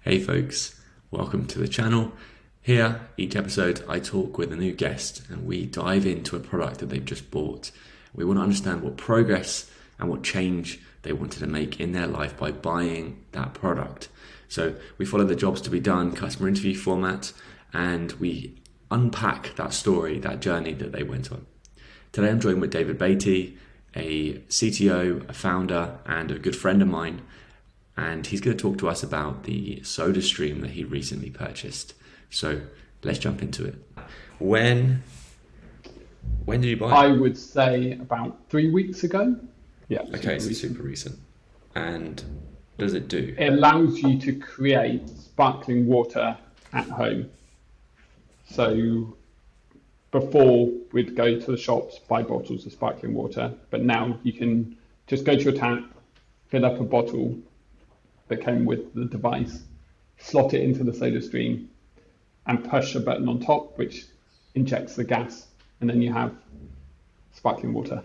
Hey folks, welcome to the channel. Here, each episode, I talk with a new guest and we dive into a product that they've just bought. We want to understand what progress and what change they wanted to make in their life by buying that product. So we follow the jobs to be done, customer interview format, and we unpack that story, that journey that they went on. Today I'm joined with David Batey, a CTO, a founder, and a good friend of mine. And he's going to talk to us about the SodaStream that he recently purchased. So let's jump into it. When did you buy it? I would say about 3 weeks ago. Yeah. Okay, so super recent. And what does it do? It allows you to create sparkling water at home. So before we'd go to the shops, buy bottles of sparkling water, but now you can just go to your tap, fill up a bottle that came with the device, slot it into the SodaStream, and push a button on top, which injects the gas, and then you have sparkling water.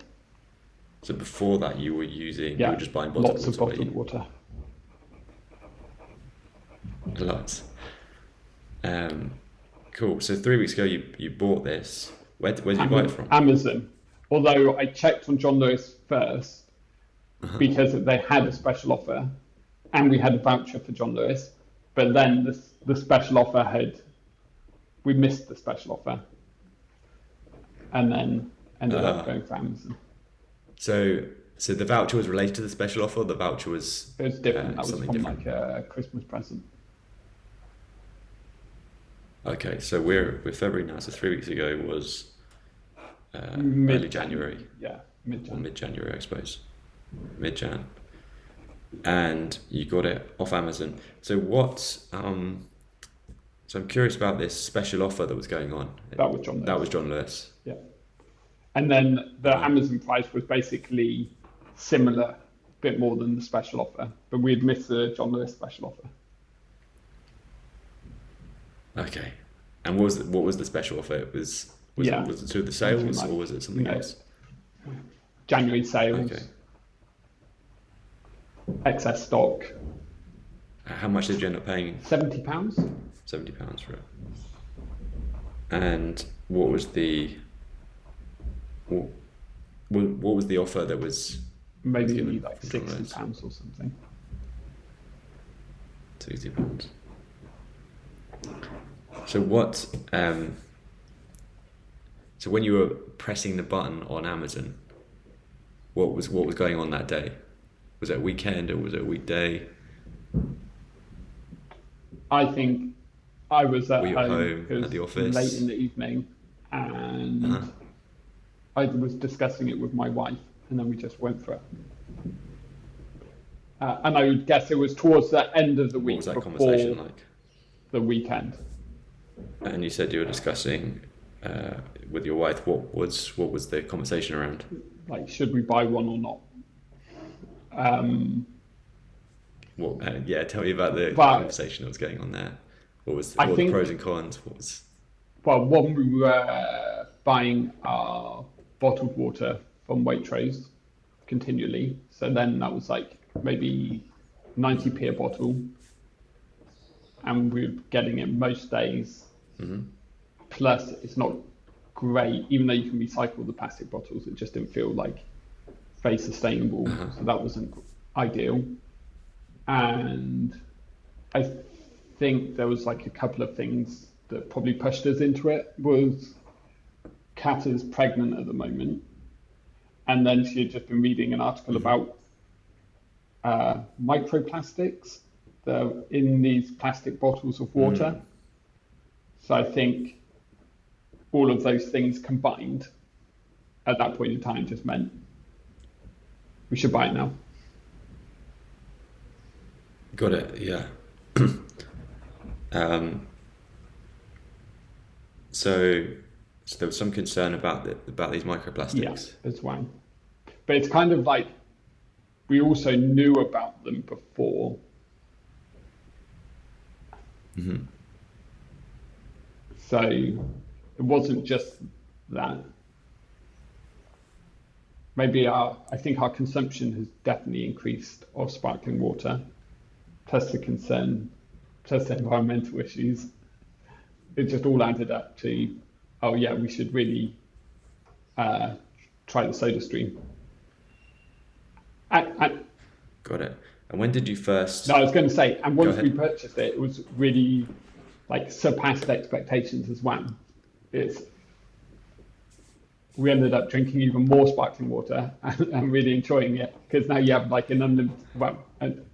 So before that, you were just buying bottled lots of bottled water. Lots. Cool. So 3 weeks ago, you bought this. Where did you buy it from? Amazon. Although I checked on John Lewis first because they had a special offer, and we had a voucher for John Lewis. But then the special offer we missed the special offer, and then ended up going for Amazon. So the voucher was related to the special offer. Or the voucher was different. That was from different. like a Christmas present. Okay, so we're February now. So 3 weeks ago was early January. Yeah, mid-Jan. Or mid-January, I suppose. Mid-Jan. And you got it off Amazon. So so I'm curious about this special offer that was going on. That was John Lewis. That was John Lewis. Yeah. And then the Amazon price was basically similar, a bit more than the special offer, but we'd missed the John Lewis special offer. Okay. And what was the special offer? Was it through the sales or was it something else? January sales. Okay. Excess stock. How much did you end up paying? £70. £70 for it. And what was the offer that was maybe like £60 or something. £60. So what? So when you were pressing the button on Amazon, what was going on that day? Was it a weekend or was it a weekday? I think I was at home at the office late in the evening, and I was discussing it with my wife, and then we just went for it. And I would guess it was towards the end of the week. What was that conversation like? The weekend. And you said you were discussing with your wife. What was the conversation around? Like, should we buy one or not? Tell me about the conversation that was going on there. What were the pros and cons? One, we were buying our bottled water from Waitrose continually. So then that was like maybe 90p a bottle. And we were getting it most days. Mm-hmm. Plus, it's not great. Even though you can recycle the plastic bottles, it just didn't feel like very sustainable. So that wasn't ideal. And I think there was like a couple of things that probably pushed us into it. Was Kat is pregnant at the moment, and then she had just been reading an article about microplastics that are in these plastic bottles of water. So I think all of those things combined at that point in time just meant we should buy it now. Got it. Yeah. So there was some concern about these microplastics. Yeah, as well. But it's kind of like we also knew about them before. Mm-hmm. So it wasn't just that. I think our consumption has definitely increased of sparkling water, plus the concern plus environmental issues, it just all added up to, oh yeah, we should really try the SodaStream. And Got it. And when did you first? no, I was going to say, and once ahead. we purchased it, it was really like surpassed expectations as well. We ended up drinking even more sparkling water and really enjoying it, because now you have like an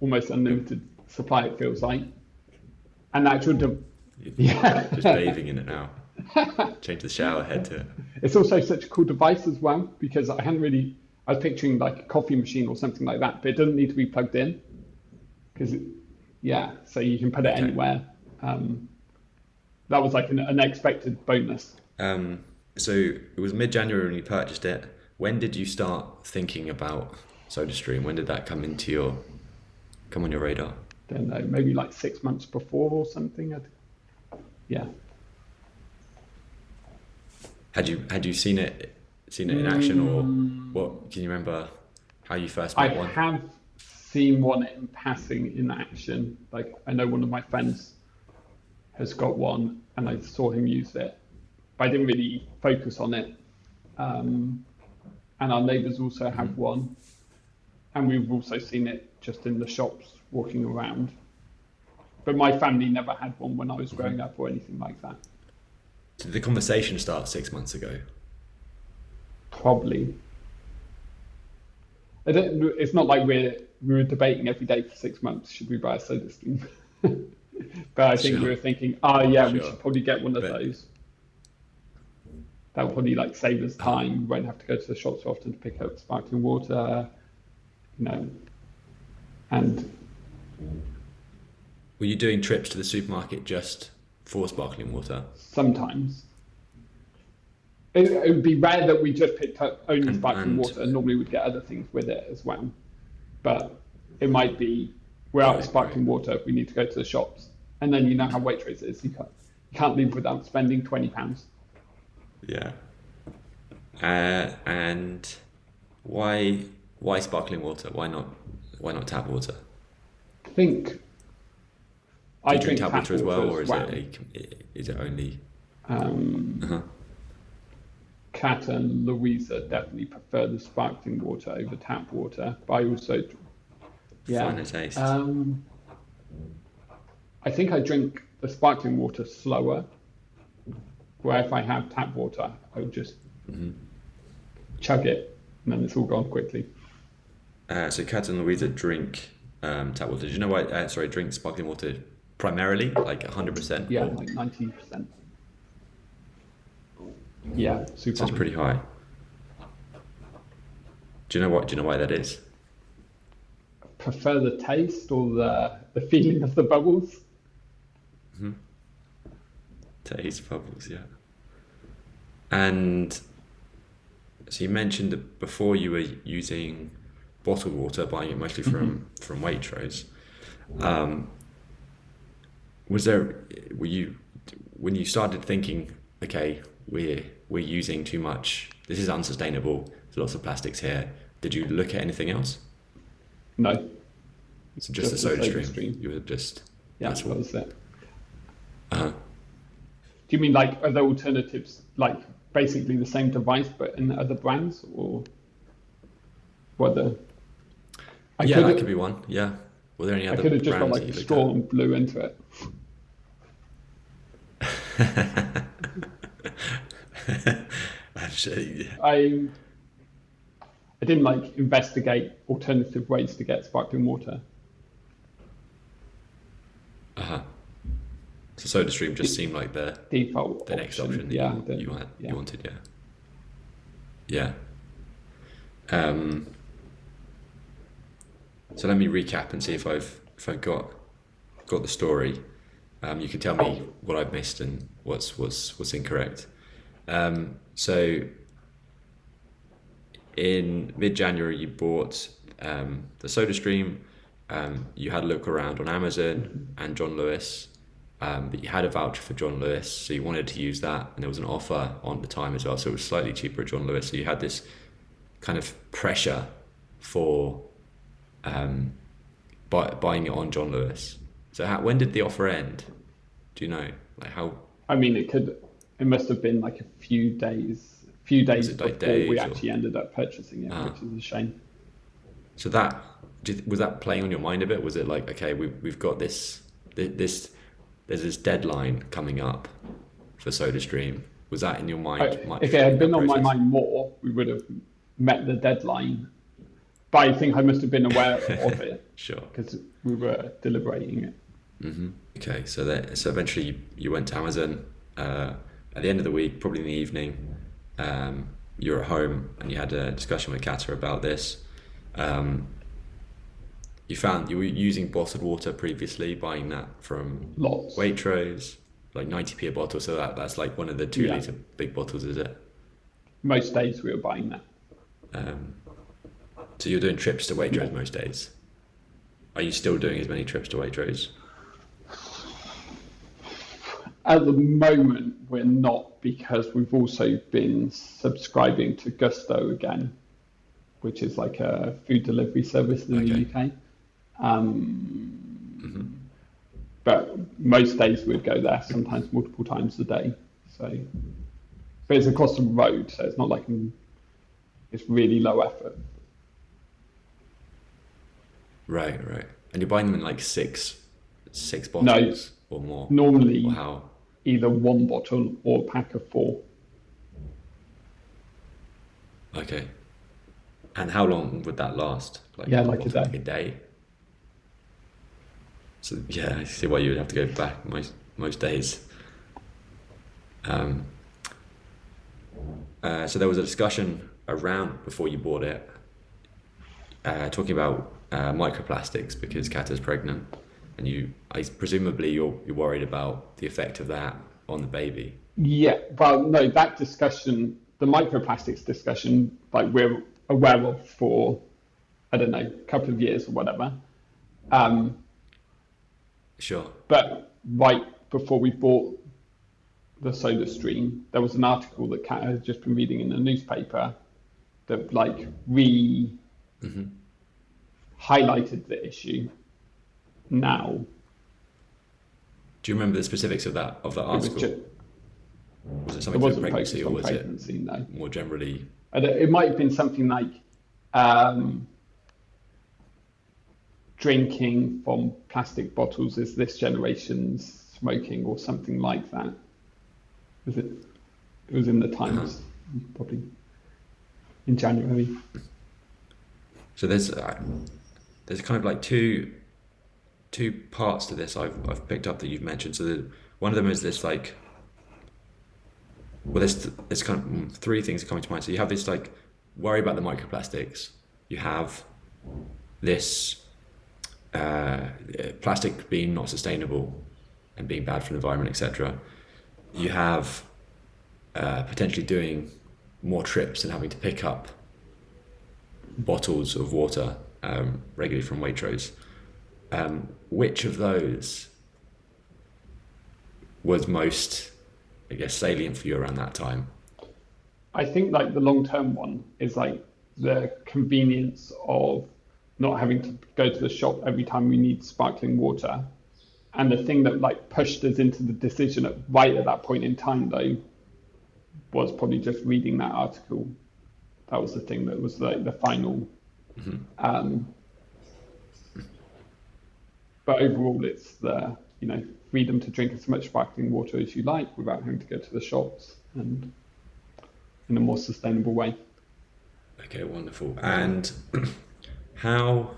almost unlimited supply, it feels like. And actual, yeah, Just bathing in it now. Change the shower head to it. it's also such a cool device as well, because I was picturing like a coffee machine or something like that, but it doesn't need to be plugged in, because so you can put it anywhere. That was like an unexpected bonus. So it was mid-January when you purchased it. When did you start thinking about SodaStream? When did that come on your radar? Don't know, maybe like 6 months before or something. Yeah. Had you seen it in action, or what? Can you remember how you first met one? I have seen one in passing in action. Like, I know one of my friends has got one, and I saw him use it, but I didn't really focus on it. And our neighbours also have one, and we've also seen it just in the shops walking around. But my family never had one when I was growing up or anything like that. Did the conversation start 6 months ago? Probably. It's not like we were debating every day for 6 months, should we buy a SodaStream? But I think we were thinking, we should probably get one of those. That would probably like save us time. We won't have to go to the shops so often to pick up sparkling water, and Were you doing trips to the supermarket just for sparkling water? sometimes. It would be rare that we just picked up only sparkling water, and normally we'd get other things with it as well. But it might be, we're out of sparkling water, we need to go to the shops. And then you know how Waitrose is, you can't leave without spending £20. Yeah. And why sparkling water? Why not tap water? I think Do I you drink drink tap water as well, or well. is it only? Kat and Louisa definitely prefer the sparkling water over tap water, but I also, Finer taste. I think I drink the sparkling water slower, where if I have tap water, I would just chug it, and then it's all gone quickly. So Kat and Louisa drink tap water. Did you know why? Drink sparkling water primarily, like 100%. Yeah, like 90%. Yeah, super. So it's pretty high. Do you know why that is? Prefer the taste or the feeling of the bubbles? Taste bubbles, yeah. And so you mentioned that before you were using bottled water, buying it mostly from Waitrose. When you started thinking, okay, we're using too much, this is unsustainable, there's lots of plastics here, did you look at anything else? No. So just the SodaStream. You were just that was it. Uh-huh. Do you mean like other alternatives, like basically the same device but in other brands, or whether? That could be one. Yeah. Were there any other? I could have just got brands like a that you straw looked and blew into it. at? Actually, I didn't like investigate alternative ways to get sparkling water. So SodaStream just seemed like the Default next option that you wanted. Yeah. So let me recap and see if I've got the story. You can tell me what I've missed and what's incorrect. So in mid-January you bought the SodaStream. You had a look around on Amazon and John Lewis, but you had a voucher for John Lewis, so you wanted to use that, and there was an offer on the time as well, so it was slightly cheaper at John Lewis. So you had this kind of pressure for buying it on John Lewis. So when did the offer end? Do you know? Like how? I mean, it must have been like a few days it like before we days actually ended up purchasing it, which is a shame. So was that playing on your mind a bit? Was it like, okay, we've got this there's this deadline coming up for SodaStream? Was that in your mind much? If it had been in that on my process? mind more, we would have met the deadline. But I think I must have been aware of it Sure. because we were deliberating it. Okay, so eventually you went to Amazon at the end of the week, probably in the evening. You were at home and you had a discussion with Kata about this. You found you were using bottled water previously, buying that from Lots. Waitrose, like 90p a bottle. So that's like one of the 2 Yeah. litre big bottles, is it? Most days we were buying that. So you're doing trips to Waitrose most days. Are you still doing as many trips to Waitrose? At the moment, we're not, because we've also been subscribing to Gusto again, which is like a food delivery service in the UK. But most days we'd go there, sometimes multiple times a day. So, but it's across the road, so it's not like it's really low effort. Right. And you're buying them in like six bottles or more? Normally, Or how? either one bottle or a pack of 4. Okay. And how long would that last? Like Yeah, a like a bottle, day. Like a day. So yeah, I see why you would have to go back most days. So there was a discussion around before you bought it, talking about microplastics because Kata's pregnant, and presumably you're worried about the effect of that on the baby. Yeah, well, no, that discussion, the microplastics discussion, like we're aware of for, I don't know, a couple of years or whatever. Sure. But right before we bought the SodaStream, there was an article that Kat had just been reading in the newspaper that like highlighted the issue now. Do you remember the specifics of that article? Was it It something to wasn't pregnancy, focused or on was pregnancy, no. it more generally? It might have been something like drinking from plastic bottles is this generation's smoking, or something like that. It was in the Times, probably in January. So there's kind of like two parts to this I've picked up that you've mentioned. So one of them is this like, well, there's kind of 3 things coming to mind. So you have this like worry about the microplastics. You have this plastic being not sustainable and being bad for the environment, etc. You have potentially doing more trips and having to pick up bottles of water regularly from Waitrose. Which of those was most, I guess, salient for you around that time? I think like the long-term one is like the convenience of not having to go to the shop every time we need sparkling water. And the thing that like pushed us into the decision right at that point in time, though, was probably just reading that article. That was the thing that was like the final. But overall, it's the freedom to drink as much sparkling water as you like without having to go to the shops and in a more sustainable way. Okay, wonderful. And how?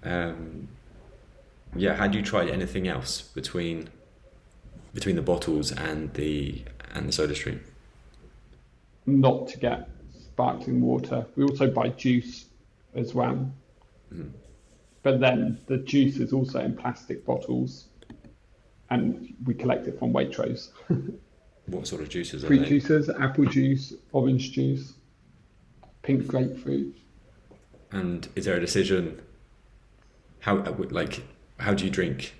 Had you tried anything else between the bottles and the SodaStream? Not to get sparkling water. We also buy juice as well. But then the juice is also in plastic bottles, and we collect it from Waitrose. What sort of juices are Fruit they? juices, apple juice, orange juice, pink grapefruit. And is there a decision? How do you drink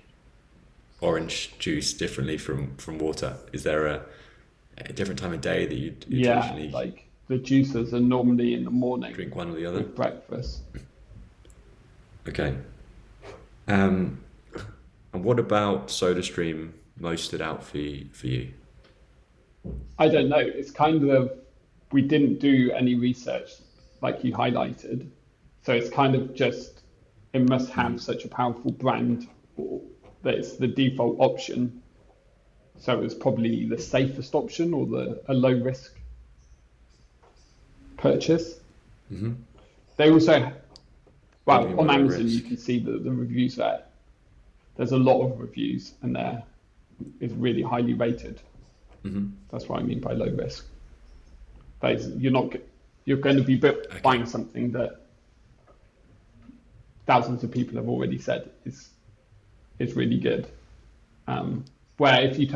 orange juice differently from water? Is there a different time of day that you traditionally like the juices are normally in the morning. drink one or the other? With breakfast. Okay. Um, and what about SodaStream most stood out for you? I don't know. It's kind of, we didn't do any research like you highlighted. So it's kind of just, it must have such a powerful brand or that it's the default option. So it's probably the safest option or a low risk purchase. Mm-hmm. They also, What do you well, mean on by low Amazon, you risk? can see the reviews there. There's a lot of reviews and they're is really highly rated. Mm-hmm. That's what I mean by low risk. That is, you're going to be Okay. buying something that thousands of people have already said is really good. Where if you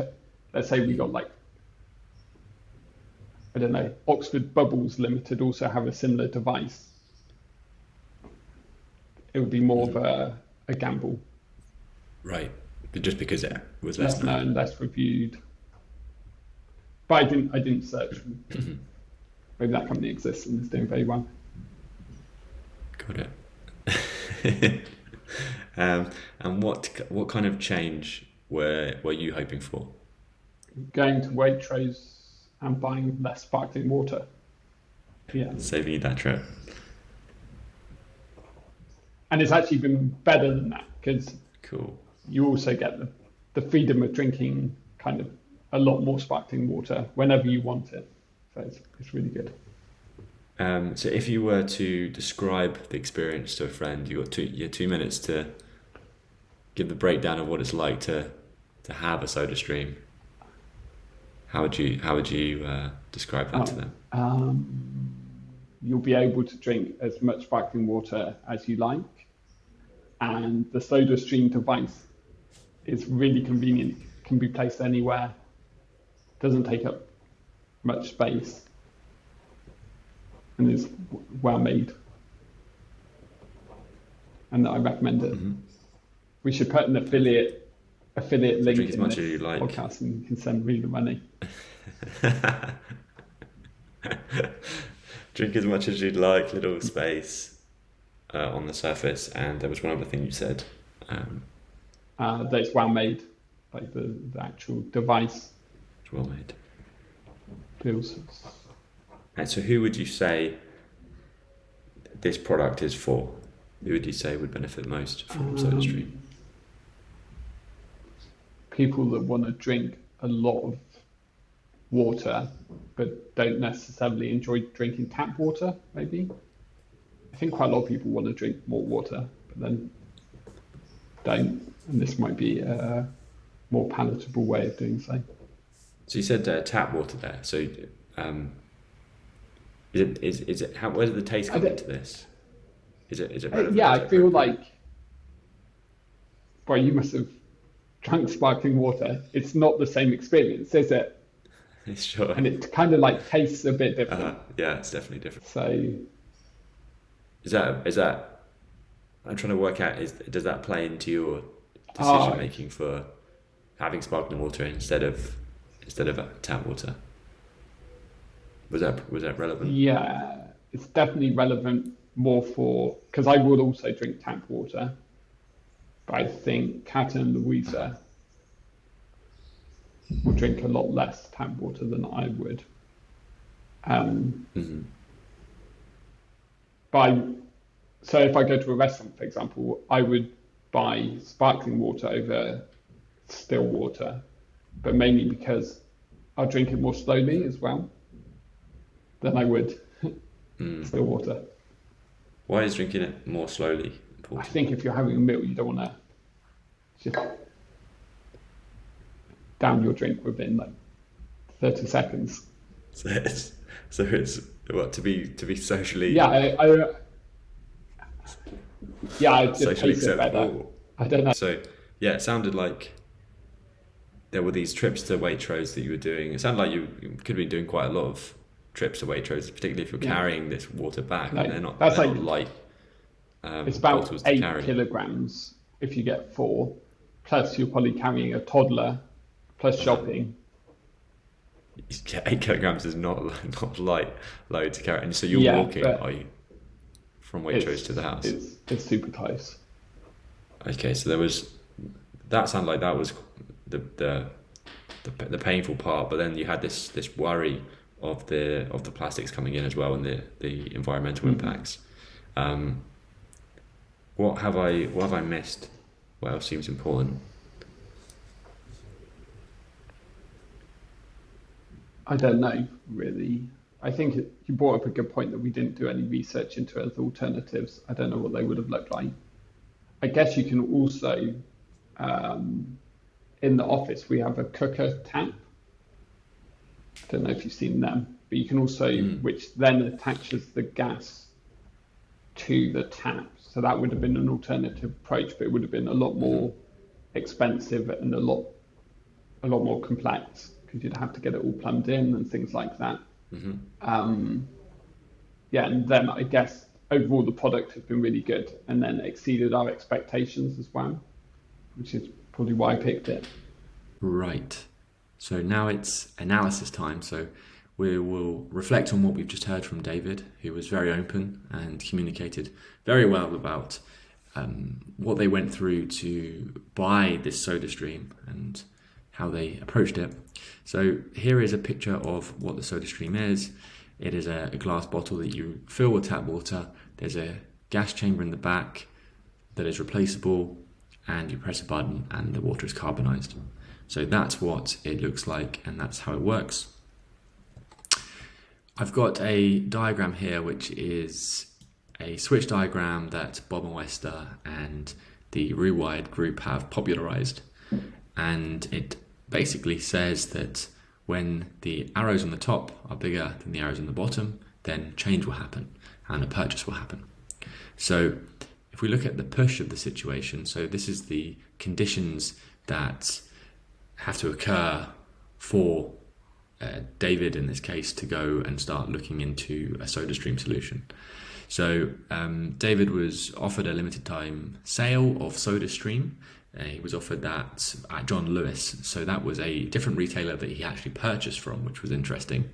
let's say we got like, I don't know, Oxford Bubbles Limited also have a similar device, it would be more of a gamble. Right. But just because it was less Less known. known, less reviewed. But I didn't search. Maybe that company exists and is doing very well. Got it. And what kind of change were you hoping for? Going to Waitrose and buying less sparkling water. Yeah. Saving you that trip. And it's actually been better than that because Cool. you also get the freedom of drinking kind of a lot more sparkling water whenever you want it. So it's really good. So if you were to describe the experience to a friend, you got 2 minutes to give the breakdown of what it's like to have a SodaStream. How would you describe that to them? You'll be able to drink as much sparkling water as you like. And the SodaStream device is really convenient, can be placed anywhere, doesn't take up much space, and is well made. And I recommend it. Mm-hmm. We should put an affiliate link drink as in much this as you like. podcast, and you can send me the money. Drink as much as you'd like, little space on the surface. And there was one other thing you said. That it's well made, like the actual device It's well made. feels. And so who would you say this product is for? Who would you say would benefit most from SodaStream? People that want to drink a lot of water but don't necessarily enjoy drinking tap water, maybe. I think quite a lot of people want to drink more water but then don't, and this might be a more palatable way of doing so. So you said tap water there. So is it where did the taste come into this? Is it relevant? Yeah, Is I it feel appropriate? like, well, you must have drunk sparkling water. It's not the same experience, is it? Sure. And it kind of like tastes a bit different. Yeah, it's definitely different. So Is that I'm trying to work out, does that play into your decision making for having sparkling water instead of tap water? Was that relevant? yeah, it's definitely relevant more for, because I would also drink tap water, but I think Kat and Louisa will drink a lot less tap water than I would. Mm-hmm. So if I go to a restaurant, for example, I would buy sparkling water over still water, but mainly because I'll drink it more slowly as well than I would still water. Why is drinking it more slowly I important? think if you're having a meal, you don't want to just down your drink within like 30 seconds. So it's what to be socially Yeah, I just socially taste it better. acceptable. I don't know. So yeah, it sounded like there were these trips to Waitrose that you were doing. It sounded like you could have been doing quite a lot of trips to Waitrose, particularly if you're carrying this water back. No, And they're not that's they're like- not light. It's about bottles to 8 carry. kilograms if you get 4, plus you're probably carrying a toddler, plus shopping. Yeah, 8 kilograms is not light load to carry. And so you're Yeah, walking, but are you, from Waitrose to the house? It's super close. Okay, so that sounded like that was the painful part, but then you had this worry of the plastics coming in as well, and the environmental impacts. Um, what have I missed? What else seems important? I don't know, really. I think you brought up a good point that we didn't do any research into as alternatives. I don't know what they would have looked like. I guess you can also, um, in the office, we have a cooker tap. I don't know if you've seen them, but you can also, Mm. which then attaches the gas to the tap. So that would have been an alternative approach, but it would have been a lot more expensive and a lot more complex because you'd have to get it all plumbed in and things like that. Um, yeah, and then I guess overall the product has been really good and then exceeded our expectations as well, which is probably why I picked it. Right. So now it's analysis time. So we will reflect on what we've just heard from David, who was very open and communicated very well about what they went through to buy this SodaStream and how they approached it. So here is a picture of what the SodaStream is. It is a glass bottle that you fill with tap water. There's a gas chamber in the back that is replaceable, and you press a button and the water is carbonized. So that's what it looks like, and that's how it works. I've got a diagram here, which is a switch diagram that Bob and Wester and the Rewired group have popularized. And it basically says that when the arrows on the top are bigger than the arrows on the bottom, then change will happen and a purchase will happen. So if we look at the push of the situation, so this is the conditions that have to occur for David, in this case, to go and start looking into a SodaStream solution. So David was offered a limited time sale of SodaStream. He was offered that at John Lewis. So that was a different retailer that he actually purchased from, which was interesting.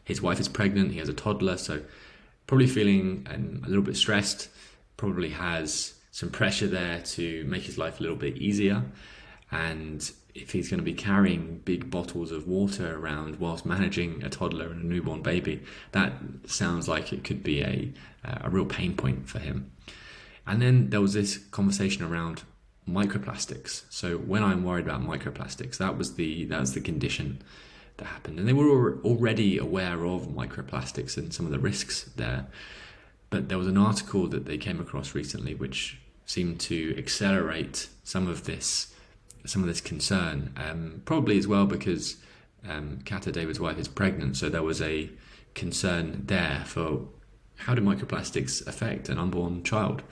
His wife is pregnant. He has a toddler. So probably feeling a little bit stressed, probably has some pressure there to make his life a little bit easier. And if he's going to be carrying big bottles of water around whilst managing a toddler and a newborn baby, that sounds like it could be a real pain point for him. And then there was this conversation around microplastics. So when I'm worried about microplastics, that was the condition that happened. And they were already aware of microplastics and some of the risks there. But there was an article that they came across recently which seemed to accelerate some of this concern, probably as well because Kata, David's wife, is pregnant, so there was a concern there for how do microplastics affect an unborn child.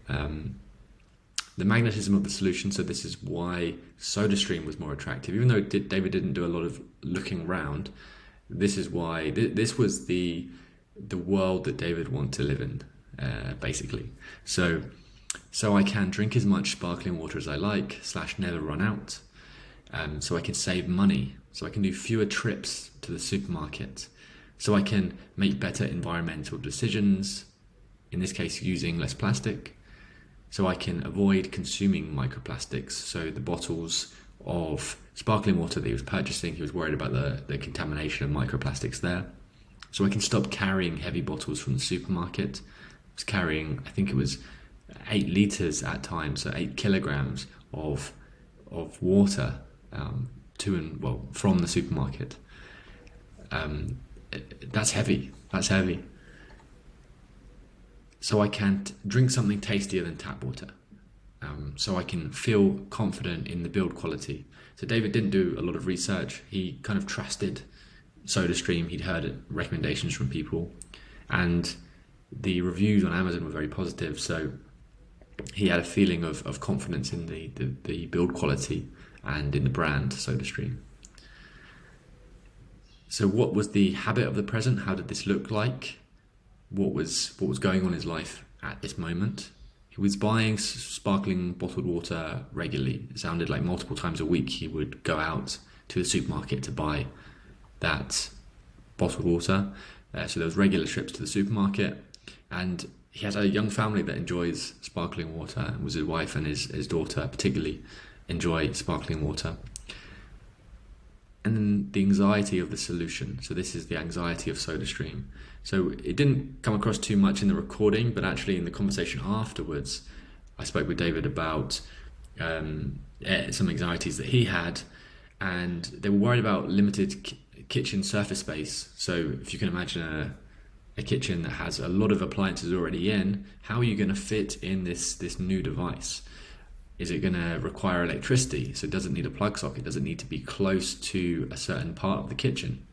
The magnetism of the solution, so this is why SodaStream was more attractive, even though David didn't do a lot of looking around. This is why this was the world that David wanted to live in, basically. So I can drink as much sparkling water as I like, / never run out. So I can save money. So I can do fewer trips to the supermarket. So I can make better environmental decisions, in this case using less plastic. So I can avoid consuming microplastics. So the bottles of sparkling water that he was purchasing, he was worried about the contamination of microplastics there. So I can stop carrying heavy bottles from the supermarket. I was carrying, I think it was 8 litres at times, so 8 kilograms of water from the supermarket. That's heavy. So I can't drink something tastier than tap water. So I can feel confident in the build quality. So David didn't do a lot of research. He kind of trusted SodaStream. He'd heard recommendations from people, and the reviews on Amazon were very positive. So he had a feeling of confidence in the build quality and in the brand SodaStream. So what was the habit of the present? How did this look like? What was going on in his life at this moment? He was buying sparkling bottled water regularly. It sounded like multiple times a week he would go out to the supermarket to buy that bottled water. So there was regular trips to the supermarket, and he has a young family that enjoys sparkling water, and was his wife and his daughter particularly enjoy sparkling water. And then the anxiety of the solution. So this is the anxiety of SodaStream. So it didn't come across too much in the recording, but actually in the conversation afterwards, I spoke with David about some anxieties that he had, and they were worried about limited kitchen surface space. So if you can imagine a kitchen that has a lot of appliances already in, how are you going to fit in this new device? Is it going to require electricity? So it doesn't need a plug socket, doesn't need to be close to a certain part of the kitchen.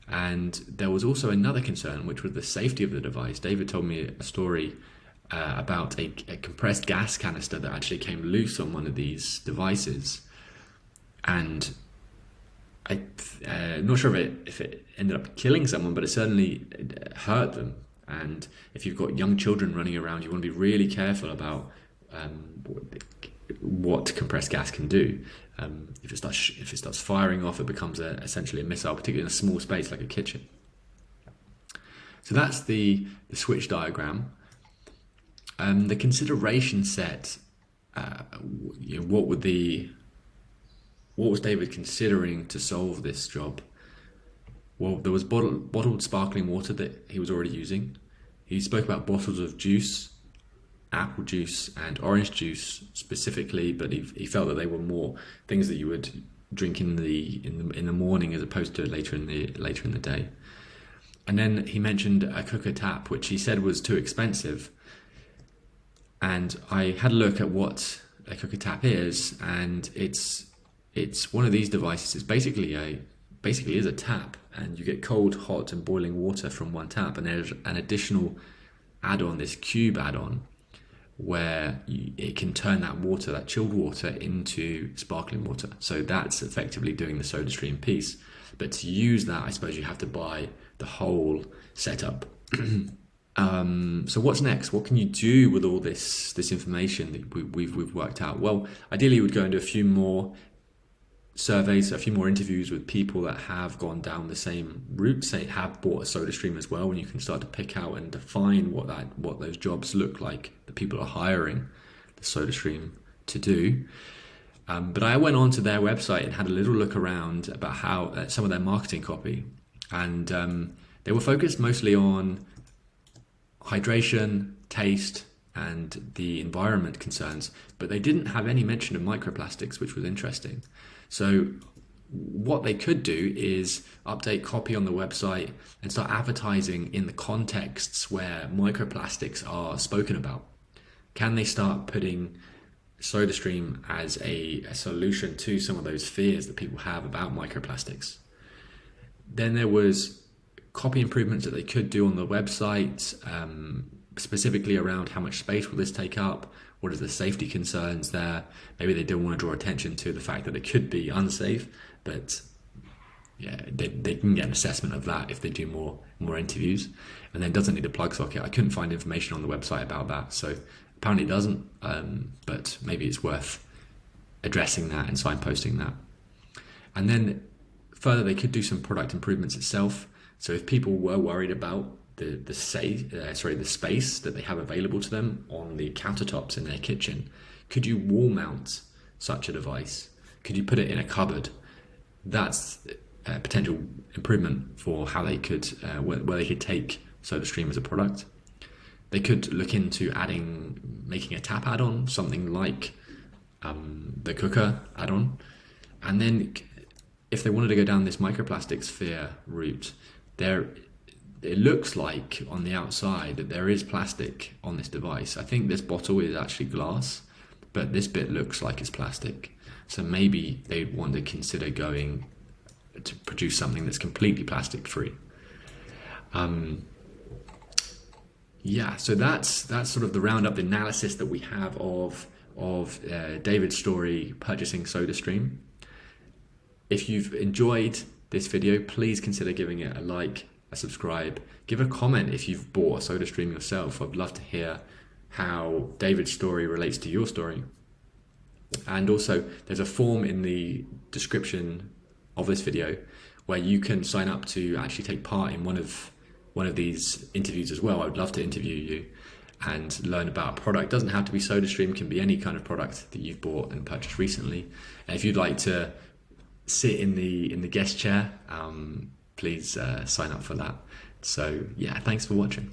And there was also another concern, which was the safety of the device. David told me a story about a compressed gas canister that actually came loose on one of these devices. And I'm not sure if it ended up killing someone, but it certainly hurt them. And if you've got young children running around, you want to be really careful about what compressed gas can do. If it starts firing off, it becomes essentially a missile, particularly in a small space like a kitchen. So that's the switch diagram. The consideration set. What was David considering to solve this job? Well, there was bottled sparkling water that he was already using. He spoke about bottles of juice, apple juice and orange juice specifically, but he felt that they were more things that you would drink in the morning as opposed to later in the day. And then he mentioned a cooker tap, which he said was too expensive. And I had a look at what a cooker tap is, and it's one of these devices. It's basically is a tap, and you get cold, hot, and boiling water from one tap, and there's an additional add-on, this cube add-on, where it can turn that chilled water into sparkling water. So that's effectively doing the SodaStream piece. But to use that, I suppose you have to buy the whole setup. So what's next? What can you do with all this information that we've worked out? Well, ideally you would go and do a few more surveys, a few more interviews with people that have gone down the same route, say have bought a SodaStream as well, and you can start to pick out and define what those jobs look like that people are hiring the SodaStream to do. But I went on to their website and had a little look around about how some of their marketing copy, and they were focused mostly on hydration, taste, and the environment concerns, but they didn't have any mention of microplastics, which was interesting. So what they could do is update copy on the website and start advertising in the contexts where microplastics are spoken about. Can they start putting SodaStream as a solution to some of those fears that people have about microplastics? Then there was copy improvements that they could do on the website, specifically around how much space will this take up, what are the safety concerns there. Maybe they don't want to draw attention to the fact that it could be unsafe, but yeah, they can get an assessment of that if they do more interviews. And then doesn't need a plug socket. I couldn't find information on the website about that, so apparently it doesn't, but maybe it's worth addressing that and signposting that. And then further, they could do some product improvements itself. So if people were worried about the space that they have available to them on the countertops in their kitchen, could you wall mount such a device? Could you put it in a cupboard? That's a potential improvement for how they could, where they could take SodaStream as a product. They could look into making a tap add-on, something like the cooker add-on. And then if they wanted to go down this microplastics fear route, it looks like on the outside that there is plastic on this device. I think this bottle is actually glass, but this bit looks like it's plastic. So maybe they'd want to consider going to produce something that's completely plastic free. So that's sort of the roundup analysis that we have of David's story purchasing SodaStream. If you've enjoyed this video, please consider giving it a like, a subscribe, give a comment if you've bought a SodaStream yourself. I'd love to hear how David's story relates to your story. And also, there's a form in the description of this video where you can sign up to actually take part in one of one of these interviews as well, I would love to interview you and learn about a product. It doesn't have to be SodaStream, can be any kind of product that you've bought and purchased recently. And if you'd like to sit in the guest chair, please sign up for that. So yeah, thanks for watching.